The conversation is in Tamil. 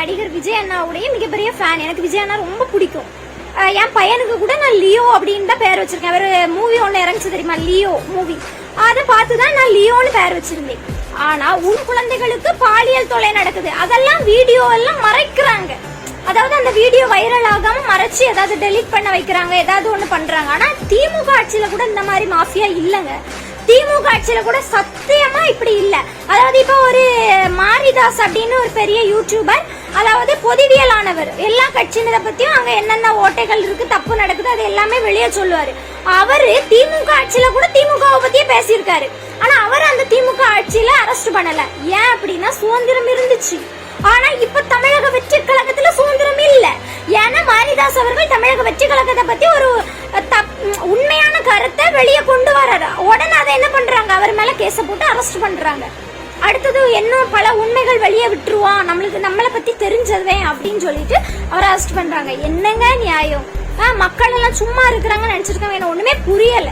நடிகர் விஜய் அண்ணாவுடைய மிகப்பெரிய ஃபேன். எனக்கு விஜய் அண்ணா ரொம்ப பிடிக்கும். என் பையனுக்கு கூட நான் லியோ அப்படின்னு தான் பேர் வச்சிருக்கேன். அவர் மூவி ஒன்று இறங்குச்சு தெரியுமா, லியோ மூவி. அதை பார்த்துதான் நான் லியோன்னு பேர் வச்சிருந்தேன். ஆனா உன் குழந்தைகளுக்கு பாலியல் தொலை நடக்குது, அதெல்லாம் வீடியோ எல்லாம் மறைக்கிறாங்க. அதாவது அந்த வீடியோ வைரல் ஆகாம மறைச்சு ஏதாவது டெலீட் பண்ண வைக்கிறாங்க, ஏதாவது ஒண்ணு பண்றாங்க. ஆனா திமுக ஆட்சியில கூட இந்த மாதிரி மாஃபியா இல்லங்க. திமுக ஆட்சியில கூட சத்தியமா இப்படி இல்ல. அதாவது இப்ப ஒரு மாரிதாஸ் அப்படின்னு ஒரு பெரிய யூடியூபர், அதாவது பொதுவியலானவர், எல்லா கட்சியினரை பத்தியும் அங்க என்னென்ன ஓட்டைகள் இருக்கு, தப்பு நடக்குது, அது எல்லாமே வெளியே சொல்லுவாரு. அவரு திமுக ஆட்சியில கூட திமுகவை பத்தியே பேசியிருக்காரு. ஆனா அவர் அந்த திமுக ஆட்சியில அரெஸ்ட் பண்ணல. ஏன் அப்படின்னா சுதந்திரம் இருந்துச்சு. ஆனா இப்ப தமிழக வெற்றி கழகத்துல சுதந்திரம் இல்ல. ஏன்னா மாரிதாஸ் அவர்கள் தமிழக வெற்றி கழகத்தை பத்தி ஒரு உண்மையான கருத்தை வெளியே கொண்டு வர்றாரு. உடனே அதை என்ன பண்றாங்க, அவர் மேல கேஸ போட்டு அரெஸ்ட் பண்றாங்க. அடுத்தது இன்னும் பல உண்மைகள் வெளியே விட்டுருவான், நம்மளை பத்தி தெரிஞ்சதே அப்படின்னு சொல்லிட்டு அவரை அரெஸ்ட் பண்றாங்க. என்னங்க நியாயம்? மக்கள் எல்லாம் சும்மா இருக்கிறாங்கன்னு நினைச்சிருக்காங்க. எனக்கு ஒண்ணுமே புரியல.